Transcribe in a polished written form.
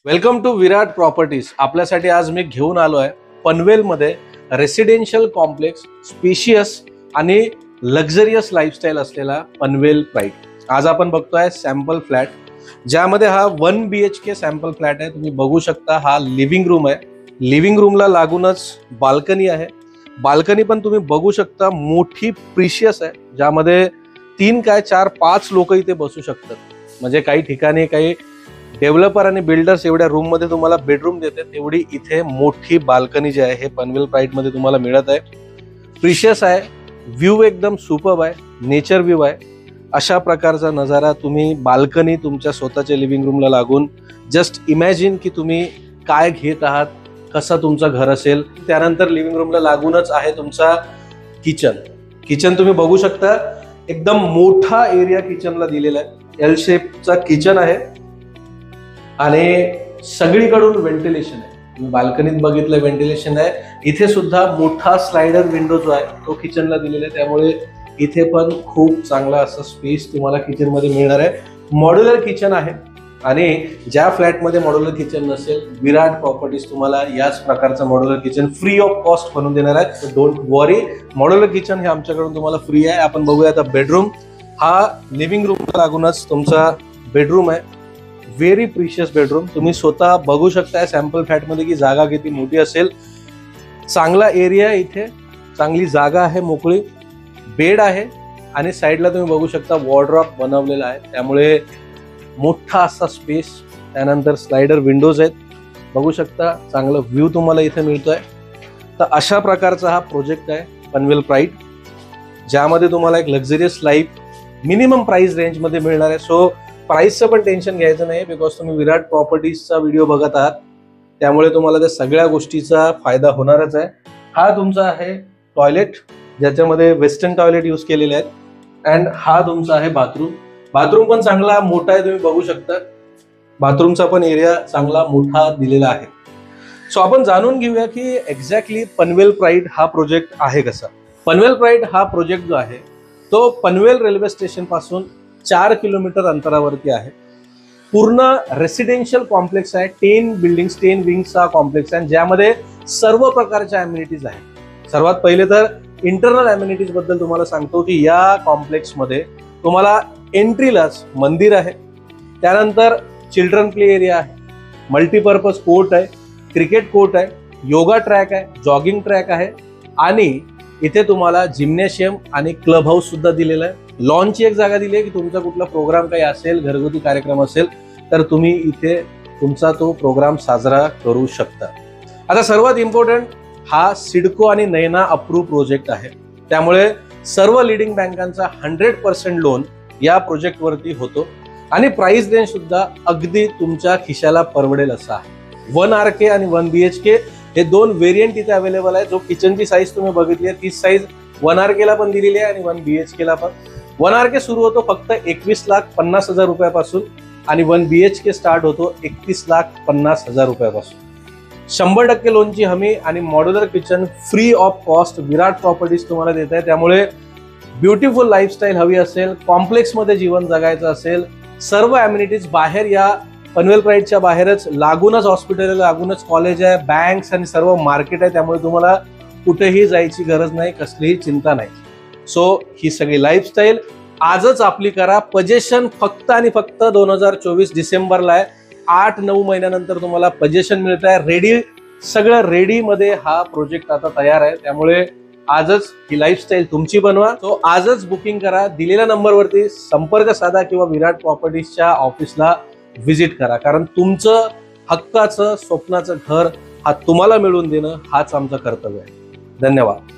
Welcome to Virat properties. आपल्यासाठी आज मी घेऊन आलो आहे पनवेलमध्ये रेसिडेन्शियल कॉम्प्लेक्स, स्पेशियस आणि लक्झरियस लाईफस्टाईल असलेला पनवेल प्राईड। आज आपण बघतोय सॅम्पल फ्लॅट, ज्यामध्ये हा 1 BHK सॅम्पल फ्लॅट आहे। तुम्ही बघू शकता हा लिव्हिंग रूम आहे। लिव्हिंग रूमला लागूनच बाल्कनी आहे। बाल्कनी पण तुम्ही बघू शकता मोठी प्रिशियस आहे, ज्यामध्ये 3 काय 4 5 लोक इथे बसू शकतात। म्हणजे काही ठिकाणी काही डेव्हलपर आणि बिल्डर्स एवढ्या रूम मध्ये तुम्हाला बेडरूम देते, तेवढी इथे मोठी बाल्कनी जी आहे हे पनवेल प्राईड मध्ये तुम्हाला मिळत आहे। प्रिशियस आहे, व्ह्यू एकदम सुपर्ब आहे, नेचर व्ह्यू आहे। अशा प्रकारचा नजारा तुम्ही बाल्कनी तुमच्या स्वतःच्या लिव्हिंग रूमला लागून जस्ट इमॅजिन की तुम्ही काय घेत आहात, कसं तुमचं घर असेल। त्यानंतर लिव्हिंग रूमला लागूनच आहे तुमचा किचन। किचन तुम्ही बघू शकता, एकदम मोठा एरिया किचनला दिलेला आहे। एल शेपचा किचन आहे आणि सगळीकडून व्हेंटिलेशन आहे। तुम्ही बाल्कनीत बघितलं व्हेंटिलेशन आहे, इथे सुद्धा मोठा स्लायडर विंडो जो आहे तो किचनला दिलेला आहे, त्यामुळे इथे पण खूप चांगला असा स्पेस तुम्हाला किचन मध्ये मिळणार आहे। मॉड्युलर किचन आहे आणि ज्या फ्लॅटमध्ये मॉड्युलर किचन नसेल, विराट प्रॉपर्टीज तुम्हाला याच प्रकारचं modular kitchen free of cost बनवून देणार आहे। डोंट वरी, मॉड्युलर किचन हे आमच्याकडून तुम्हाला फ्री आहे। आपण बघूया आता बेडरूम। हा लिव्हिंग रूमला लागूनच तुमचा बेडरूम आहे। Very precious bedroom. तुम्ही स्वतः बघू शकताय सॅम्पल फ्लॅटमध्ये की जागा किती मोठी असेल। चांगला एरिया, इथे चांगली जागा आहे, मोकळी बेड आहे आणि साईडला तुम्ही बघू शकता वॉर्डरोब बनवलेला आहे, त्यामुळे मोठा असा स्पेस। त्यानंतर स्लायडर विंडोज आहेत, बघू शकता चांगला व्ह्यू तुम्हाला इथे मिळतोय। तर अशा प्रकारचा हा प्रोजेक्ट आहे पनवेल प्राईड, ज्यामध्ये तुम्हाला एक luxurious life minimum price range मध्ये मिळणार आहे। सो प्राइसचं पण टेन्शन घ्यायचं नाही, बिकॉज तुम्ही विराट प्रॉपर्टीजचा व्हिडिओ बघत आहात, त्यामुळे तुम्हाला त्या सगळ्या गोष्टीचा फायदा होणारच आहे। हा तुमचा आहे टॉयलेट, ज्याच्यामध्ये वेस्टर्न टॉयलेट यूज केलेले आहेत। अँड हा तुमचा आहे बाथरूम। बाथरूम पण चांगला मोठा आहे, तुम्ही बघू शकता बाथरूमचा पण एरिया चांगला मोठा दिलेला आहे। सो आपण जाणून घेऊया की एक्झॅक्टली पनवेल प्राईड हा प्रोजेक्ट आहे कसा। पनवेल प्राईड हा प्रोजेक्ट जो आहे तो पनवेल रेल्वे स्टेशन पासून 4 किलोमीटर अंतरावरती आहे। पूर्ण रेसिडेन्शियल कॉम्प्लेक्स आहे, 10 बिल्डिंग्स 10 विंग्सचा कॉम्प्लेक्स आहे, ज्यामध्ये सर्व प्रकारच्या अम्युनिटीज आहेत। सर्वात पहिले तर इंटरनल अम्युनिटीज बद्दल तुम्हाला सांगतो की या कॉम्प्लेक्स मध्ये तुम्हाला एंट्रीलाच मंदिर आहे, त्यानंतर चिल्ड्रन प्ले एरिया आहे, मल्टीपर्पज कोर्ट आहे, क्रिकेट कोर्ट आहे, योगा ट्रॅक आहे, जॉगिंग ट्रॅक आहे आणि इथे तुम्हाला जिम्नॅशियम आणि क्लब हाऊस सुद्धा दिलेला आहे। लॉनची एक जागा दिली आहे की तुमचा कुठला प्रोग्राम काही असेल, घरगुती कार्यक्रम असेल तर तुम्ही इथे तुमचा तो प्रोग्राम साजरा करू शकता। आता सर्वात इम्पॉर्टंट, हा सिडको आणि नैना अप्रूव्ह प्रोजेक्ट आहे, त्यामुळे सर्व लीडिंग बँकांचा 100% लोन या प्रोजेक्ट वरती होतो आणि प्राइस रेंज सुद्धा अगदी तुमच्या खिशाला परवडेल असा आहे। 1 RK आणि 1 BHK हे 2 व्हेरियंट इथे अवेलेबल आहे। जो किचनची साईज तुम्ही बघितली आहे तीच साईज 1 RK ला पण दिलेली आहे आणि 1 BHK ला पण। 1 RK सुरू होतो फक्त 21,50,000 रुपयापासून आणि 1 BHK स्टार्ट होतो 31,50,000 रुपयापासून। 100% लोनची हमी आणि modular kitchen free of cost Virat properties तुम्हाला देत आहे। त्यामुळे ब्युटिफुल लाईफस्टाईल हवी असेल, कॉम्प्लेक्स मध्ये जीवन जगायचं असेल, सर्व अम्युनिटीज बाहेर या पनवेल प्राईडच्या बाहेरच लागूनच हॉस्पिटल, लागूनच कॉलेज आहे, बँक्स आणि सर्व मार्केट आहे, त्यामुळे तुम्हाला कुठेही जायची गरज नाही, कसलीही चिंता नाही। सो ही सगळी लाईफस्टाईल आजच आपली करा। पजेशन फक्त आणि फक्त 2024 डिसेंबरला आहे। 8-9 महिन्यानंतर तुम्हाला पजेशन मिळत आहे। रेडी, सगळं रेडी मध्ये हा प्रोजेक्ट आता तयार आहे, त्यामुळे आजच ही लाईफस्टाईल तुमची बनवा। तो आजच बुकिंग करा, दिलेल्या नंबरवरती संपर्क साधा किंवा विराट प्रॉपर्टीजच्या ऑफिसला व्हिजिट करा, कारण तुमचं हक्काचं स्वप्नाचं घर हा तुम्हाला मिळवून देणं हाच आमचं कर्तव्य आहे। धन्यवाद।